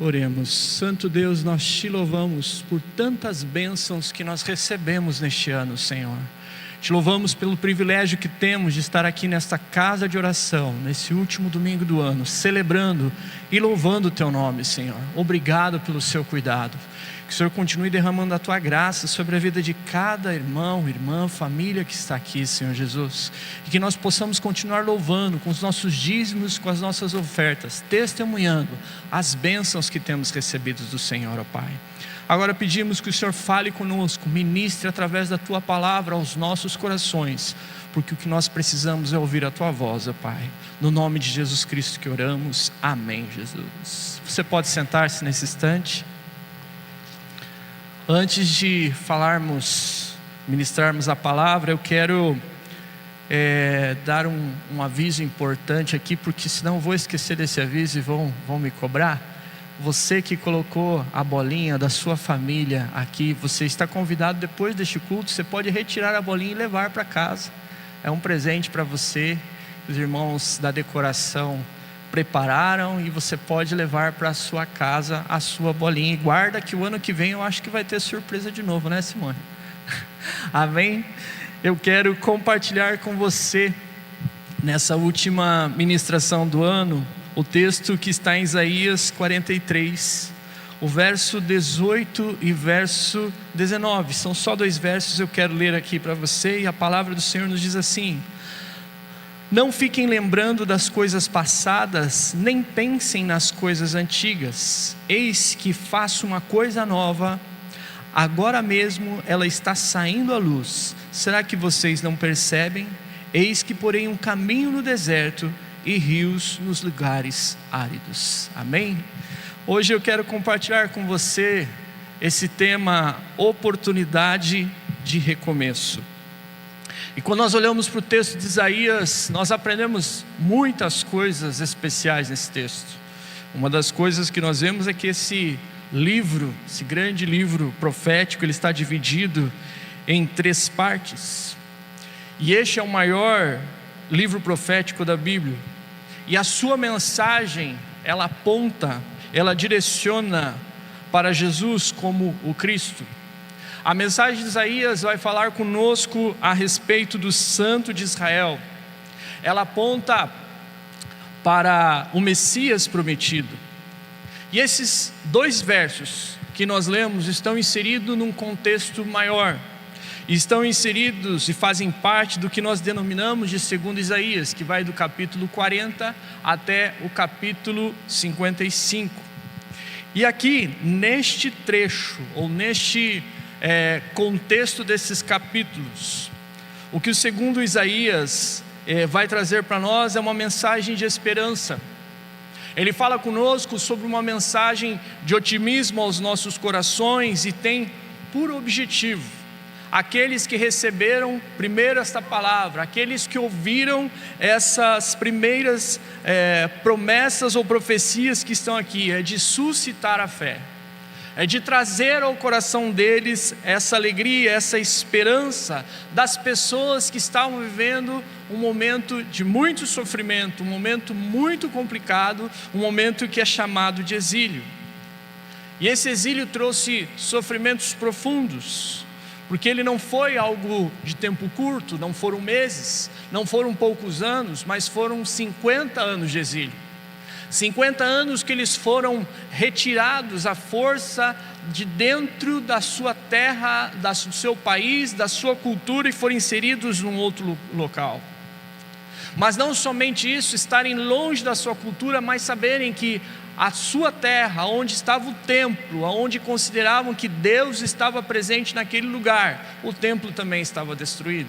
Oremos. Santo Deus, nós te louvamos por tantas bênçãos que nós recebemos neste ano, Senhor. Te louvamos pelo privilégio que temos de estar aqui nesta casa de oração, nesse último domingo do ano, celebrando e louvando o Teu nome, Senhor. Obrigado pelo Seu cuidado. Que o Senhor continue derramando a Tua graça sobre a vida de cada irmão, irmã, família que está aqui, Senhor Jesus. E que nós possamos continuar louvando com os nossos dízimos, com as nossas ofertas, testemunhando as bênçãos que temos recebido do Senhor, ó Pai. Agora pedimos que o Senhor fale conosco, ministre através da Tua palavra aos nossos corações, porque o que nós precisamos é ouvir a Tua voz, ó Pai. No nome de Jesus Cristo que oramos, amém, Jesus. Você pode sentar-se nesse instante. Antes de ministrarmos a palavra, eu quero dar um aviso importante aqui, porque senão eu vou esquecer desse aviso e vão me cobrar. Você que colocou a bolinha da sua família aqui, você está convidado depois deste culto, você pode retirar a bolinha e levar para casa. É um presente para você, os irmãos da decoração prepararam e você pode levar para a sua casa a sua bolinha. E guarda que o ano que vem eu acho que vai ter surpresa de novo, né, Simone? Amém? Eu quero compartilhar com você, nessa última ministração do ano, o texto que está em Isaías 43, o verso 18 e verso 19, são só 2 versos, eu quero ler aqui para você, e a palavra do Senhor nos diz assim: não fiquem lembrando das coisas passadas, nem pensem nas coisas antigas, eis que faço uma coisa nova, agora mesmo ela está saindo à luz, será que vocês não percebem? Eis que porei um caminho no deserto e rios nos lugares áridos. Amém? Hoje eu quero compartilhar com você esse tema, oportunidade de recomeço. E quando nós olhamos para o texto de Isaías, nós aprendemos muitas coisas especiais nesse texto. Uma das coisas que nós vemos é que esse livro, esse grande livro profético, ele está dividido em 3 partes. E este é o maior livro profético da Bíblia. E a sua mensagem, ela aponta, ela direciona para Jesus como o Cristo. A mensagem de Isaías vai falar conosco a respeito do Santo de Israel. Ela aponta para o Messias prometido. E esses 2 versos que nós lemos estão inseridos num contexto maior. Estão inseridos e fazem parte do que nós denominamos de 2 Isaías, que vai do capítulo 40 até o capítulo 55. E aqui, neste trecho, ou neste contexto desses capítulos, o que o 2 Isaías vai trazer para nós é uma mensagem de esperança. Ele fala conosco sobre uma mensagem de otimismo aos nossos corações e tem por objetivo aqueles que receberam primeiro esta palavra, aqueles que ouviram essas primeiras promessas ou profecias que estão aqui, é de suscitar a fé, é de trazer ao coração deles essa alegria, essa esperança das pessoas que estavam vivendo um momento de muito sofrimento, um momento muito complicado, um momento que é chamado de exílio. E esse exílio trouxe sofrimentos profundos, porque ele não foi algo de tempo curto, não foram meses, não foram poucos anos, mas foram 50 anos de exílio. 50 anos que eles foram retirados à força de dentro da sua terra, do seu país, da sua cultura, e foram inseridos num outro local. Mas não somente isso, estarem longe da sua cultura, mas saberem que a sua terra, onde estava o templo, onde consideravam que Deus estava presente naquele lugar, o templo também estava destruído.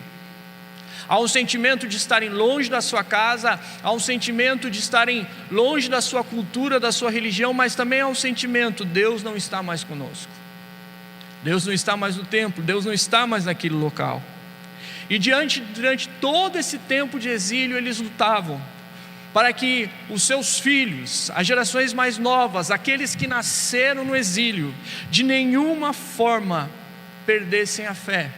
Há um sentimento de estarem longe da sua casa, há um sentimento de estarem longe da sua cultura, da sua religião, mas também há um sentimento: Deus não está mais conosco, Deus não está mais no templo, Deus não está mais naquele local. E durante todo esse tempo de exílio, eles lutavam para que os seus filhos, as gerações mais novas, aqueles que nasceram no exílio, de nenhuma forma perdessem a fé,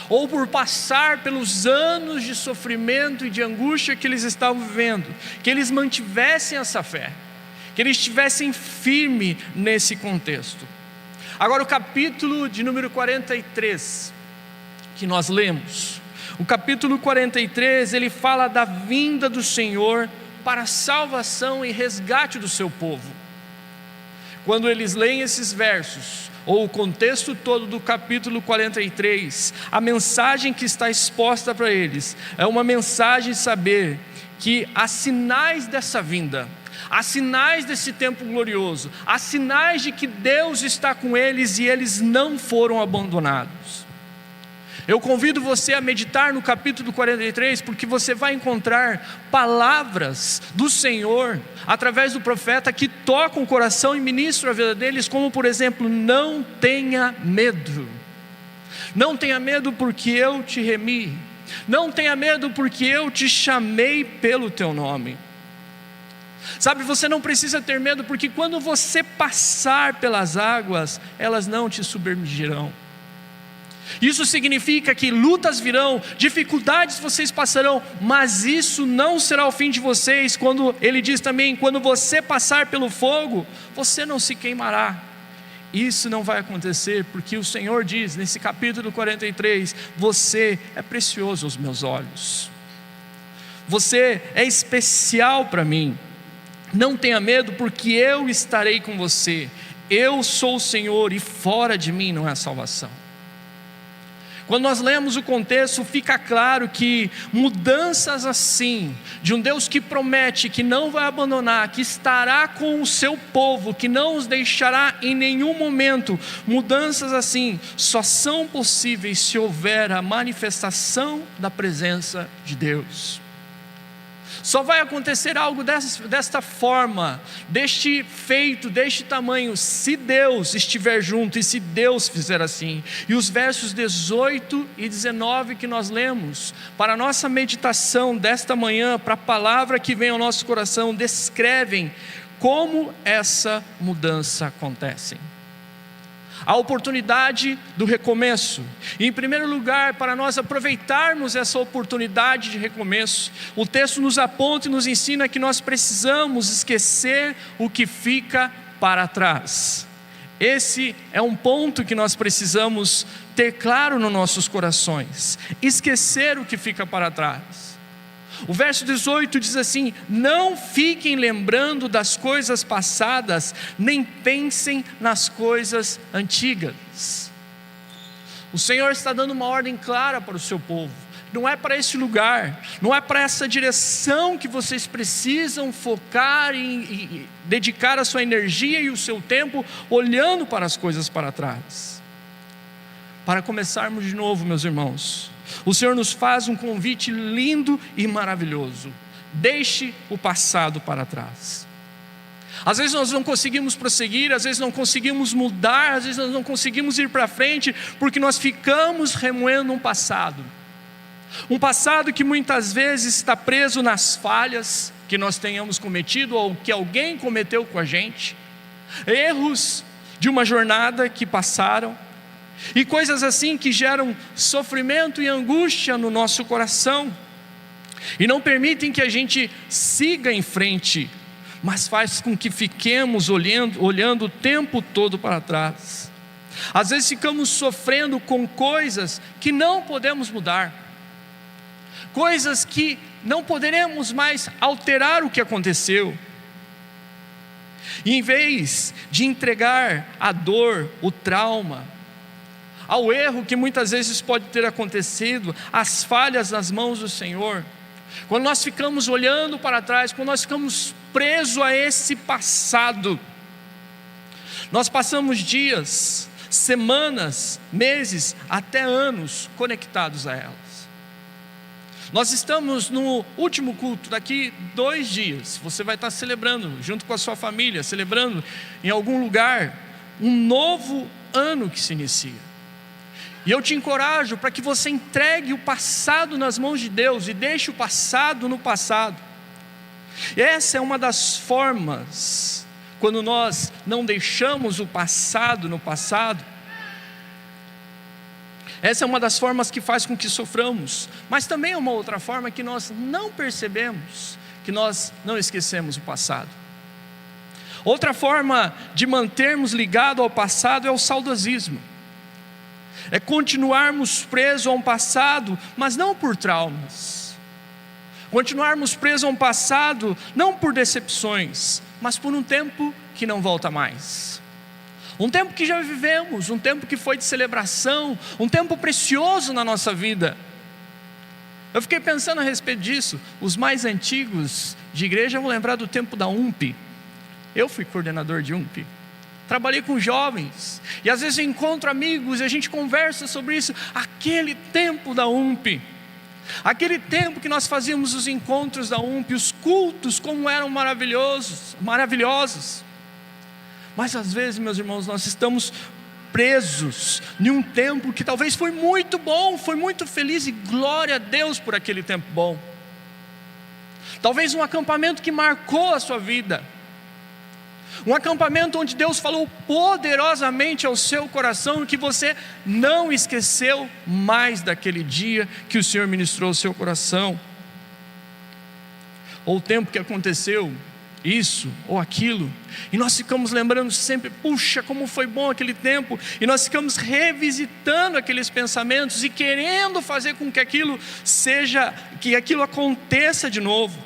ou por passar pelos anos de sofrimento e de angústia que eles estavam vivendo, que eles mantivessem essa fé, que eles estivessem firmes nesse contexto. Agora, o capítulo de número 43, que nós lemos, o capítulo 43, ele fala da vinda do Senhor para a salvação e resgate do seu povo. Quando eles leem esses versos, ou o contexto todo do capítulo 43, a mensagem que está exposta para eles é uma mensagem de saber que há sinais dessa vinda, há sinais desse tempo glorioso, há sinais de que Deus está com eles e eles não foram abandonados. Eu convido você a meditar no capítulo 43, porque você vai encontrar palavras do Senhor, através do profeta, que tocam o coração e ministram a vida deles, como por exemplo, não tenha medo. Não tenha medo porque eu te remi. Não tenha medo porque eu te chamei pelo teu nome. Sabe, você não precisa ter medo, porque quando você passar pelas águas, elas não te submergirão. Isso significa que lutas virão, dificuldades vocês passarão, mas isso não será o fim de vocês. Quando ele diz também, quando você passar pelo fogo, você não se queimará. Isso não vai acontecer, porque o Senhor diz nesse capítulo 43, você é precioso aos meus olhos, você é especial para mim. Não tenha medo, porque eu estarei com você. Eu sou o Senhor e fora de mim não há salvação. Quando nós lemos o contexto, fica claro que mudanças assim, de um Deus que promete que não vai abandonar, que estará com o seu povo, que não os deixará em nenhum momento, mudanças assim só são possíveis se houver a manifestação da presença de Deus. Só vai acontecer algo desta forma, deste feito, deste tamanho, se Deus estiver junto e se Deus fizer assim. E os versos 18 e 19 que nós lemos, para a nossa meditação desta manhã, para a palavra que vem ao nosso coração, descrevem como essa mudança acontece. A oportunidade do recomeço. E em primeiro lugar, para nós aproveitarmos essa oportunidade de recomeço, o texto nos aponta e nos ensina que nós precisamos esquecer o que fica para trás. Esse é um ponto que nós precisamos ter claro nos nossos corações. Esquecer o que fica para trás. O verso 18 diz assim: não fiquem lembrando das coisas passadas, nem pensem nas coisas antigas. O Senhor está dando uma ordem clara para o seu povo. Não é para esse lugar, não é para essa direção que vocês precisam focar e dedicar a sua energia e o seu tempo olhando para as coisas para trás. Para começarmos de novo, meus irmãos, o Senhor nos faz um convite lindo e maravilhoso: deixe o passado para trás. Às vezes nós não conseguimos prosseguir, às vezes não conseguimos mudar, às vezes nós não conseguimos ir para frente, porque nós ficamos remoendo um passado que muitas vezes está preso nas falhas que nós tenhamos cometido, ou que alguém cometeu com a gente, erros de uma jornada que passaram, e coisas assim que geram sofrimento e angústia no nosso coração, e não permitem que a gente siga em frente, mas faz com que fiquemos olhando o tempo todo para trás. Às vezes ficamos sofrendo com coisas que não podemos mudar, coisas que não poderemos mais alterar o que aconteceu. E em vez de entregar a dor, o trauma, ao erro que muitas vezes pode ter acontecido, as falhas nas mãos do Senhor, quando nós ficamos olhando para trás, quando nós ficamos presos a esse passado, nós passamos dias, semanas, meses, até anos conectados a elas. Nós estamos no último culto, daqui 2 dias, você vai estar celebrando, junto com a sua família, celebrando em algum lugar, um novo ano que se inicia. E eu te encorajo para que você entregue o passado nas mãos de Deus e deixe o passado no passado. Essa é uma das formas, quando nós não deixamos o passado no passado, essa é uma das formas que faz com que soframos, mas também é uma outra forma que nós não percebemos, que nós não esquecemos o passado. Outra forma de mantermos ligado ao passado é o saudosismo. É continuarmos presos a um passado, mas não por traumas. Continuarmos presos a um passado, não por decepções, mas por um tempo que não volta mais. Um tempo que já vivemos, um tempo que foi de celebração, um tempo precioso na nossa vida. Eu fiquei pensando a respeito disso. Os mais antigos de igreja vão lembrar do tempo da UMP. Eu fui coordenador de UMP. Trabalhei com jovens, e às vezes eu encontro amigos e a gente conversa sobre isso. Aquele tempo da UMP, aquele tempo que nós fazíamos os encontros da UMP, os cultos como eram maravilhosos. Mas às vezes, meus irmãos, nós estamos presos em um tempo que talvez foi muito bom, foi muito feliz, e glória a Deus por aquele tempo bom. Talvez um acampamento que marcou a sua vida, um acampamento onde Deus falou poderosamente ao seu coração, que você não esqueceu mais daquele dia que o Senhor ministrou ao seu coração. Ou o tempo que aconteceu isso ou aquilo, e nós ficamos lembrando sempre, puxa, como foi bom aquele tempo, e nós ficamos revisitando aqueles pensamentos e querendo fazer com que aquilo aconteça de novo.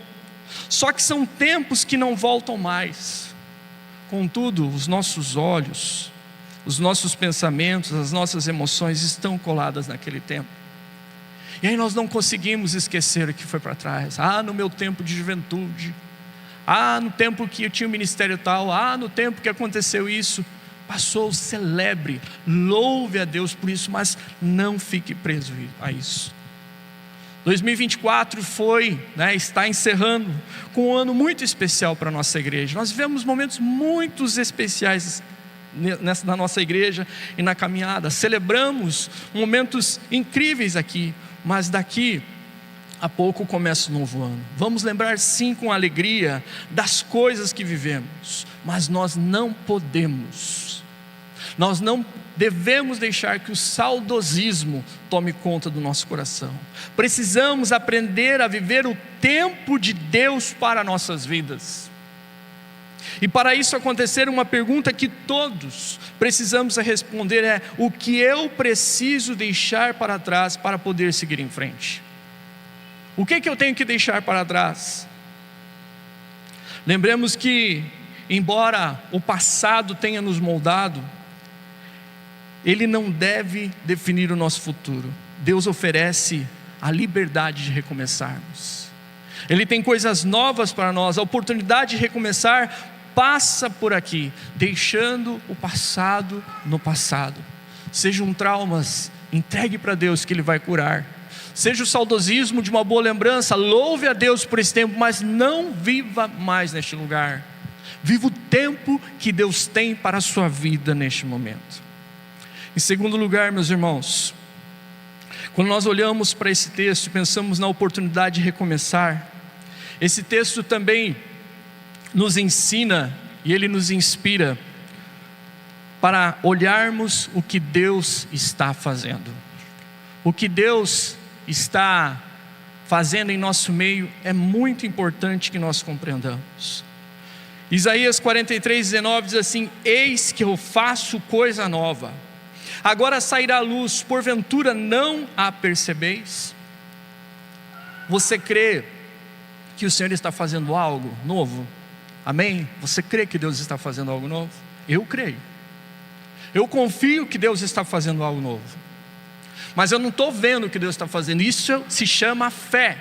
Só que são tempos que não voltam mais. Contudo, os nossos olhos, os nossos pensamentos, as nossas emoções estão coladas naquele tempo. E aí nós não conseguimos esquecer o que foi para trás. No meu tempo de juventude, no tempo que eu tinha o ministério tal, no tempo que aconteceu isso. Passou, celebre, louve a Deus por isso, mas não fique preso a isso. 2024 está encerrando com um ano muito especial para a nossa igreja. Nós vivemos momentos muito especiais na nossa igreja e na caminhada. Celebramos momentos incríveis aqui, mas daqui a pouco começa o novo ano. Vamos lembrar sim com alegria das coisas que vivemos, mas nós não devemos deixar que o saudosismo tome conta do nosso coração. Precisamos aprender a viver o tempo de Deus para nossas vidas. E para isso acontecer, uma pergunta que todos precisamos responder é: o que eu preciso deixar para trás para poder seguir em frente? O que eu tenho que deixar para trás? Lembremos que, embora o passado tenha nos moldado, ele não deve definir o nosso futuro. Deus oferece a liberdade de recomeçarmos. Ele tem coisas novas para nós. A oportunidade de recomeçar passa por aqui, deixando o passado no passado. Sejam traumas, entregue para Deus que Ele vai curar. Seja o saudosismo de uma boa lembrança, louve a Deus por esse tempo, mas não viva mais neste lugar. Viva o tempo que Deus tem para a sua vida neste momento. Em segundo lugar, meus irmãos, quando nós olhamos para esse texto e pensamos na oportunidade de recomeçar, esse texto também nos ensina e ele nos inspira para olharmos o que Deus está fazendo. O que Deus está fazendo em nosso meio é muito importante que nós compreendamos. Isaías 43:19 diz assim: eis que eu faço coisa nova, agora sairá a luz, porventura não a percebeis? Você crê que o Senhor está fazendo algo novo? Amém? Você crê que Deus está fazendo algo novo? Eu creio. Eu confio que Deus está fazendo algo novo. Mas eu não estou vendo o que Deus está fazendo. Isso se chama fé.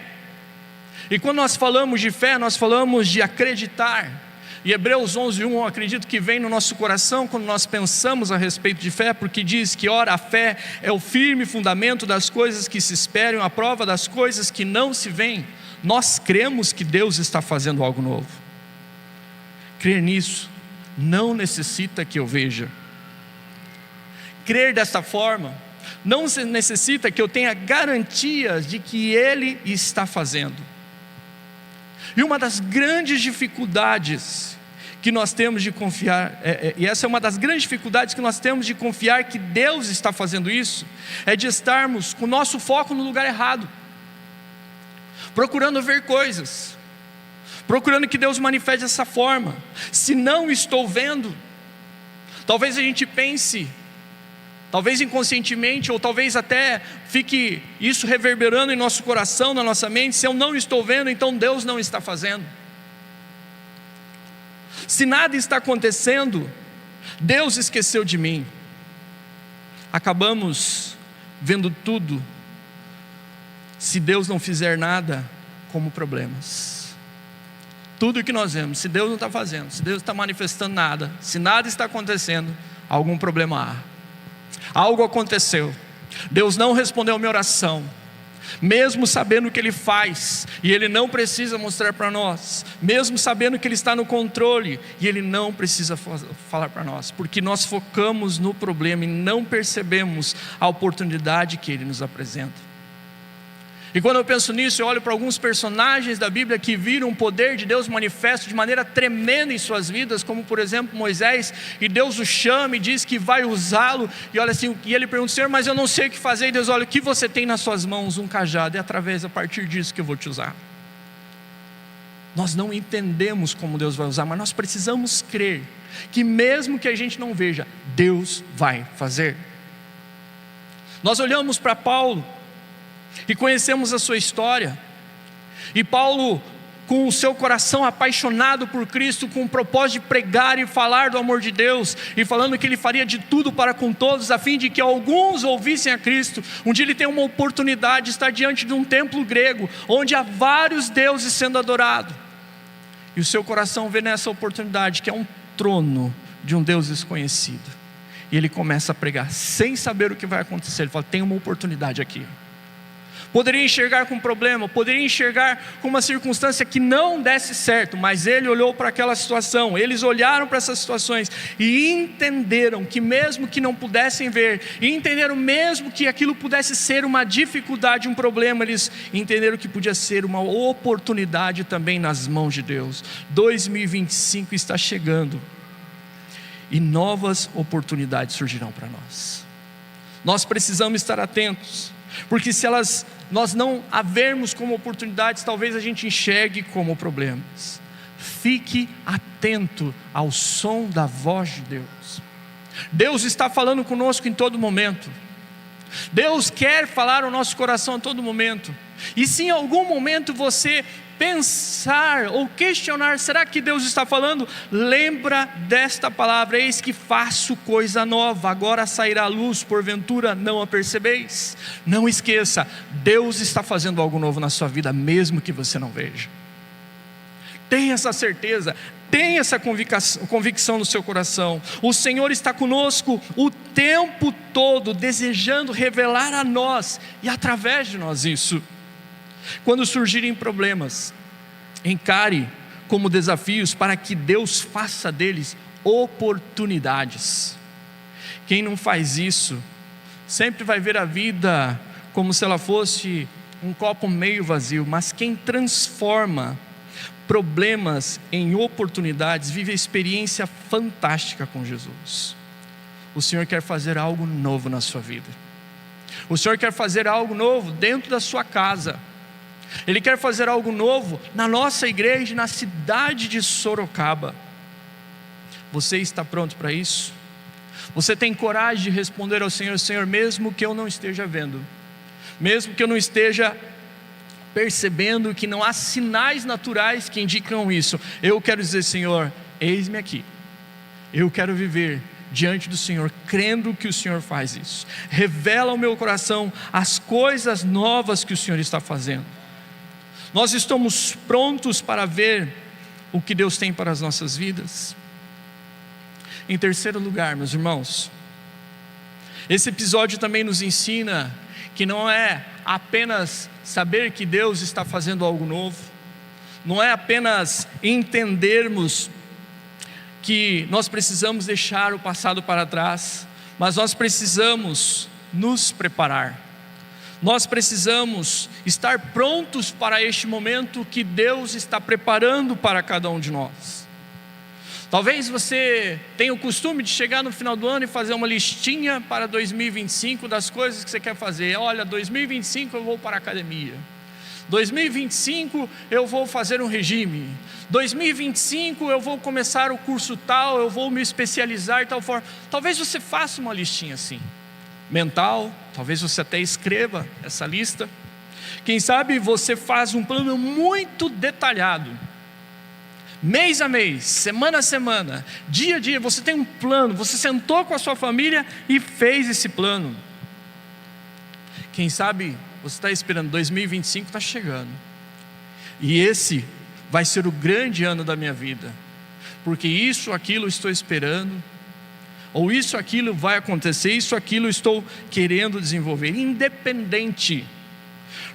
E quando nós falamos de fé, nós falamos de acreditar. E Hebreus 11:1, eu acredito que vem no nosso coração quando nós pensamos a respeito de fé, porque diz que, ora, a fé é o firme fundamento das coisas que se esperam, a prova das coisas que não se veem. Nós cremos que Deus está fazendo algo novo. Crer nisso não necessita que eu veja. Crer desta forma não necessita que eu tenha garantias de que Ele está fazendo. E uma das grandes dificuldades que nós temos de confiar, e essa é uma das grandes dificuldades que nós temos de confiar que Deus está fazendo isso, é de estarmos com o nosso foco no lugar errado, procurando ver coisas, procurando que Deus manifeste dessa forma. Se não estou vendo, talvez a gente pense, talvez inconscientemente, ou talvez até fique isso reverberando em nosso coração, na nossa mente: se eu não estou vendo, então Deus não está fazendo. Se nada está acontecendo, Deus esqueceu de mim. Acabamos vendo tudo, se Deus não fizer nada, como problemas. Tudo que nós vemos, se Deus não está fazendo, se Deus está manifestando nada, se nada está acontecendo, algum problema há. Algo aconteceu. Deus não respondeu a minha oração, mesmo sabendo o que Ele faz, e Ele não precisa mostrar para nós, mesmo sabendo que Ele está no controle, e Ele não precisa falar para nós, porque nós focamos no problema e não percebemos a oportunidade que Ele nos apresenta. E quando eu penso nisso, eu olho para alguns personagens da Bíblia que viram o poder de Deus manifesto de maneira tremenda em suas vidas, como por exemplo Moisés, e Deus o chama e diz que vai usá-lo, e olha assim, e ele pergunta: Senhor, mas eu não sei o que fazer. E Deus: olha, o que você tem nas suas mãos? Um cajado, é através, a partir disso que eu vou te usar. Nós não entendemos como Deus vai usar, mas nós precisamos crer que mesmo que a gente não veja, Deus vai fazer. Nós olhamos para Paulo e conhecemos a sua história, e Paulo, com o seu coração apaixonado por Cristo, com o propósito de pregar e falar do amor de Deus, e falando que ele faria de tudo para com todos, a fim de que alguns ouvissem a Cristo. Um dia ele tem uma oportunidade de estar diante de um templo grego, onde há vários deuses sendo adorados, e o seu coração vê nessa oportunidade que é um trono de um Deus desconhecido, e ele começa a pregar, sem saber o que vai acontecer. Ele fala: tem uma oportunidade aqui. Poderia enxergar com um problema, poderia enxergar com uma circunstância que não desse certo, mas ele olhou para aquela situação, eles olharam para essas situações e entenderam que mesmo que não pudessem ver, e entenderam mesmo que aquilo pudesse ser uma dificuldade, um problema, eles entenderam que podia ser uma oportunidade também nas mãos de Deus. 2025 está chegando, e novas oportunidades surgirão para nós. Nós precisamos estar atentos, porque se nós não a vermos como oportunidades, talvez a gente enxergue como problemas. Fique atento ao som da voz de Deus. Deus está falando conosco em todo momento. Deus quer falar ao nosso coração a todo momento. E se em algum momento você pensar ou questionar: será que Deus está falando? Lembra desta palavra: eis que faço coisa nova, agora sairá a luz, porventura não a percebeis. Não esqueça, Deus está fazendo algo novo na sua vida, mesmo que você não veja. Tenha essa certeza, tenha essa convicção no seu coração. O Senhor está conosco o tempo todo, desejando revelar a nós e através de nós isso. Quando surgirem problemas, encare como desafios, para que Deus faça deles oportunidades. Quem não faz isso, sempre vai ver a vida como se ela fosse um copo meio vazio. Mas quem transforma problemas em oportunidades, vive a experiência fantástica com Jesus. O Senhor quer fazer algo novo na sua vida. O Senhor quer fazer algo novo dentro da sua casa. Ele quer fazer algo novo na nossa igreja, na cidade de Sorocaba. Você está pronto para isso? Você tem coragem de responder ao Senhor: Senhor, mesmo que eu não esteja vendo, mesmo que eu não esteja percebendo, que não há sinais naturais que indicam isso, eu quero dizer: Senhor, eis-me aqui. Eu quero viver diante do Senhor, crendo que o Senhor faz isso. Revela ao meu coração as coisas novas que o Senhor está fazendo. Nós estamos prontos para ver o que Deus tem para as nossas vidas? Em terceiro lugar, meus irmãos, esse episódio também nos ensina que não é apenas saber que Deus está fazendo algo novo, não é apenas entendermos que nós precisamos deixar o passado para trás, mas nós precisamos nos preparar. Nós precisamos estar prontos para este momento que Deus está preparando para cada um de nós. Talvez você tenha o costume de chegar no final do ano e fazer uma listinha para 2025 das coisas que você quer fazer. Olha, 2025 eu vou para a academia. 2025 eu vou fazer um regime. 2025 eu vou começar o curso tal, eu vou me especializar de tal forma. Talvez você faça uma listinha assim, mental, talvez você até escreva essa lista. Quem sabe você faz um plano muito detalhado, mês a mês, semana a semana, dia a dia, você tem um plano, você sentou com a sua família e fez esse plano. Quem sabe você está esperando, 2025 está chegando, e esse vai ser o grande ano da minha vida, porque isso, aquilo estou esperando, ou isso, aquilo vai acontecer, isso, aquilo estou querendo desenvolver. Independente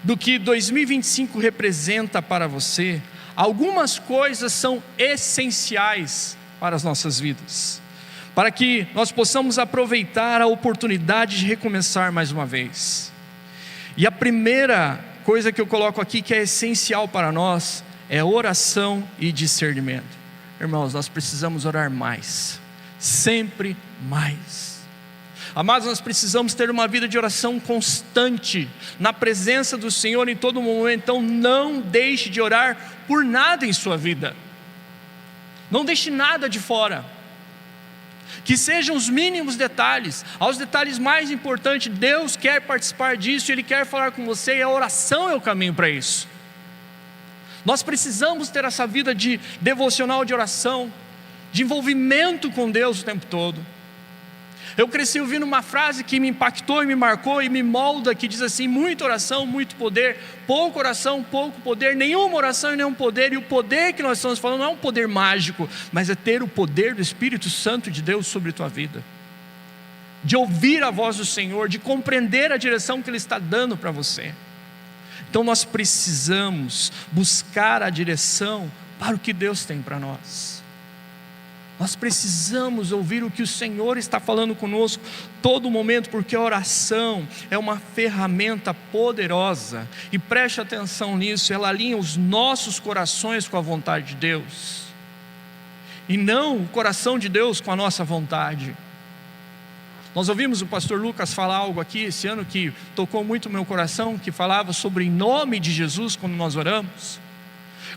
do que 2025 representa para você, algumas coisas são essenciais para as nossas vidas, para que nós possamos aproveitar a oportunidade de recomeçar mais uma vez. E a primeira coisa que eu coloco aqui, que é essencial para nós, é oração e discernimento. Irmãos, nós precisamos orar mais, sempre mais. Amados, nós precisamos ter uma vida de oração constante, na presença do Senhor em todo momento. Então não deixe de orar por nada em sua vida, não deixe nada de fora, que sejam os mínimos detalhes, aos detalhes mais importantes. Deus quer participar disso, Ele quer falar com você, e a oração é o caminho para isso. Nós precisamos ter essa vida de devocional, de oração, de envolvimento com Deus o tempo todo. Eu cresci ouvindo uma frase que me impactou e me marcou e me molda, que diz assim: muita oração, muito poder, pouca oração, pouco poder, nenhuma oração e nenhum poder. E o poder que nós estamos falando não é um poder mágico, mas é ter o poder do Espírito Santo de Deus sobre a tua vida, de ouvir a voz do Senhor, de compreender a direção que Ele está dando para você. Então nós precisamos buscar a direção para o que Deus tem para nós. Nós precisamos ouvir o que o Senhor está falando conosco todo momento, porque a oração é uma ferramenta poderosa, e preste atenção nisso, ela alinha os nossos corações com a vontade de Deus, e não o coração de Deus com a nossa vontade. Nós ouvimos o pastor Lucas falar algo aqui esse ano que tocou muito o meu coração, que falava sobre em nome de Jesus quando nós oramos.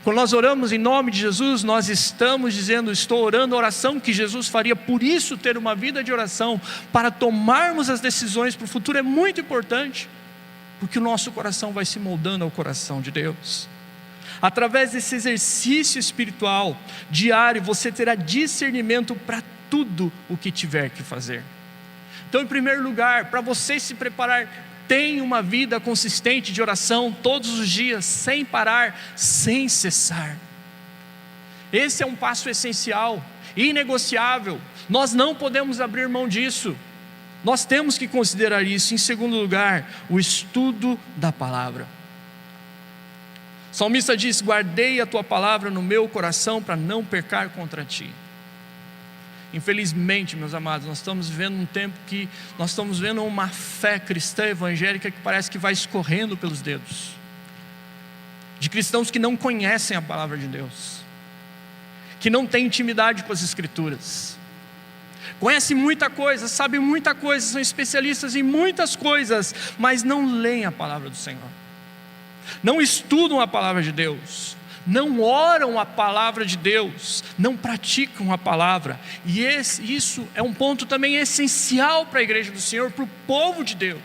Quando nós oramos em nome de Jesus, nós estamos dizendo: estou orando a oração que Jesus faria. Por isso, ter uma vida de oração para tomarmos as decisões para o futuro é muito importante, porque o nosso coração vai se moldando ao coração de Deus. Através desse exercício espiritual diário, você terá discernimento para tudo o que tiver que fazer. Então, em primeiro lugar, para você se preparar, tenha uma vida consistente de oração todos os dias, sem parar, sem cessar. Esse é um passo essencial, inegociável. Nós não podemos abrir mão disso. Nós temos que considerar isso. Em segundo lugar, o estudo da palavra. O salmista diz: guardei a tua palavra no meu coração para não pecar contra ti. Infelizmente, meus amados, nós estamos vivendo um tempo que nós estamos vendo uma fé cristã evangélica que parece que vai escorrendo pelos dedos, de cristãos que não conhecem a palavra de Deus, que não têm intimidade com as Escrituras, conhecem muita coisa, sabem muita coisa, são especialistas em muitas coisas, mas não leem a palavra do Senhor, não estudam a palavra de Deus, não oram a palavra de Deus, não praticam a palavra. E isso é um ponto também essencial para a igreja do Senhor, para o povo de Deus.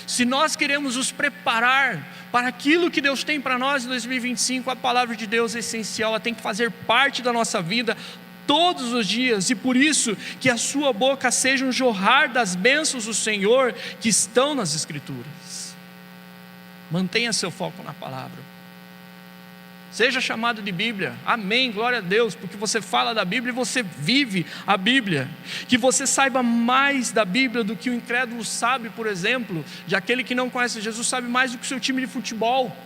Se nós queremos nos preparar para aquilo que Deus tem para nós em 2025, a palavra de Deus é essencial, ela tem que fazer parte da nossa vida todos os dias, e por isso que a sua boca seja um jorrar das bênçãos do Senhor que estão nas Escrituras. Mantenha seu foco na palavra. Seja chamado de Bíblia, amém, glória a Deus, porque você fala da Bíblia e você vive a Bíblia. Que você saiba mais da Bíblia do que o incrédulo sabe, por exemplo, de aquele que não conhece Jesus sabe mais do que o seu time de futebol.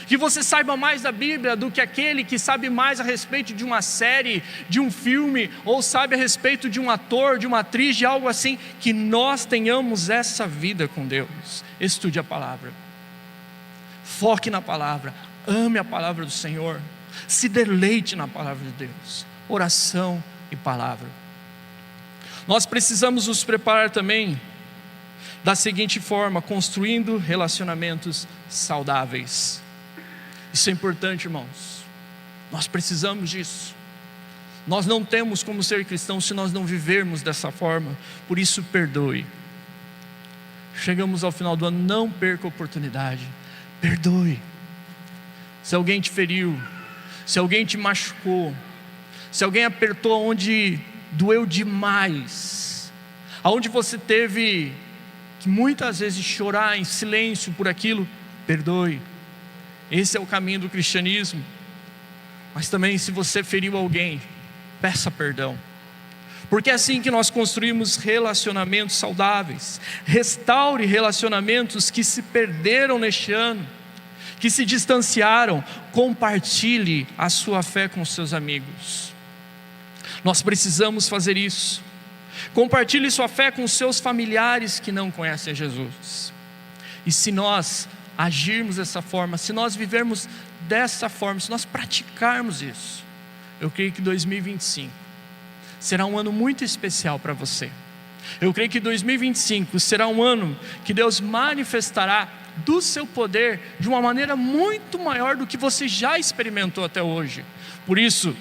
Que você saiba mais da Bíblia do que aquele que sabe mais a respeito de uma série, de um filme, ou sabe a respeito de um ator, de uma atriz, de algo assim. Que nós tenhamos essa vida com Deus. Estude a palavra, foque na palavra, ame a palavra do Senhor, se deleite na palavra de Deus. Oração e palavra. Nós precisamos nos preparar também da seguinte forma: construindo relacionamentos saudáveis. Isso é importante, irmãos. Nós precisamos disso. Nós não temos como ser cristãos se nós não vivermos dessa forma. Por isso, perdoe. Chegamos ao final do ano, não perca a oportunidade. Perdoe. Se alguém te feriu, se alguém te machucou, se alguém apertou onde doeu demais, aonde você teve que muitas vezes chorar em silêncio por aquilo, perdoe. Esse é o caminho do cristianismo. Mas também, se você feriu alguém, peça perdão. Porque é assim que nós construímos relacionamentos saudáveis. Restaure relacionamentos que se perderam neste ano, que se distanciaram. Compartilhe a sua fé com seus amigos. Nós precisamos fazer isso. Compartilhe sua fé com seus familiares que não conhecem Jesus. E se nós agirmos dessa forma, se nós vivermos dessa forma, se nós praticarmos isso, eu creio que 2025 será um ano muito especial para você. Eu creio que 2025 será um ano que Deus manifestará do seu poder de uma maneira muito maior do que você já experimentou até hoje. Por isso,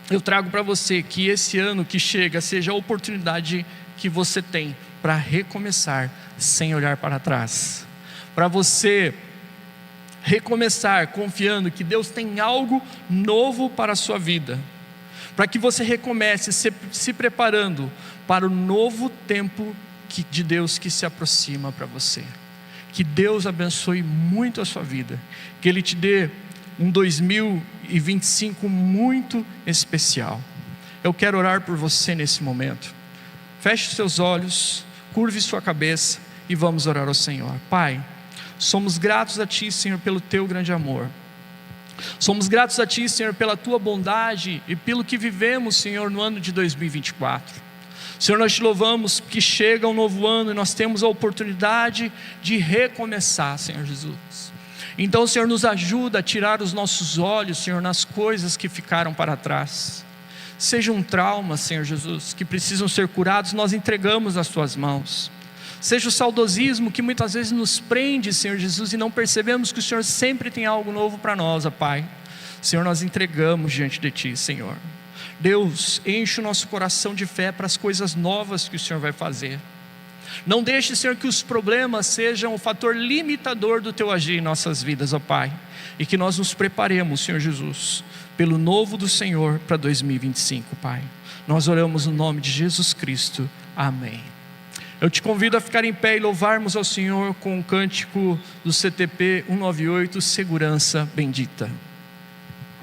eu trago para você que esse ano que chega seja a oportunidade que você tem para recomeçar sem olhar para trás. Para você recomeçar confiando que Deus tem algo novo para a sua vida. Para que você recomece se preparando para o novo tempo de Deus que se aproxima para você. Que Deus abençoe muito a sua vida. Que Ele te dê um 2025 muito especial. Eu quero orar por você nesse momento. Feche seus olhos, curve sua cabeça e vamos orar ao Senhor. Pai, somos gratos a Ti, Senhor, pelo Teu grande amor. Somos gratos a Ti, Senhor, pela Tua bondade e pelo que vivemos, Senhor, no ano de 2024. Senhor, nós Te louvamos que chega um novo ano e nós temos a oportunidade de recomeçar, Senhor Jesus. Então, Senhor, nos ajuda a tirar os nossos olhos, Senhor, nas coisas que ficaram para trás. Seja um trauma, Senhor Jesus, que precisam ser curados, nós entregamos nas Tuas mãos. Seja o saudosismo que muitas vezes nos prende, Senhor Jesus, e não percebemos que o Senhor sempre tem algo novo para nós, ó Pai. Senhor, nós entregamos diante de Ti, Senhor. Deus, enche o nosso coração de fé para as coisas novas que o Senhor vai fazer. Não deixe, Senhor, que os problemas sejam o fator limitador do Teu agir em nossas vidas, ó Pai. E que nós nos preparemos, Senhor Jesus, pelo novo do Senhor para 2025, Pai. Nós oramos no nome de Jesus Cristo. Amém. Eu te convido a ficar em pé e louvarmos ao Senhor com o cântico do CTP 198, Segurança Bendita.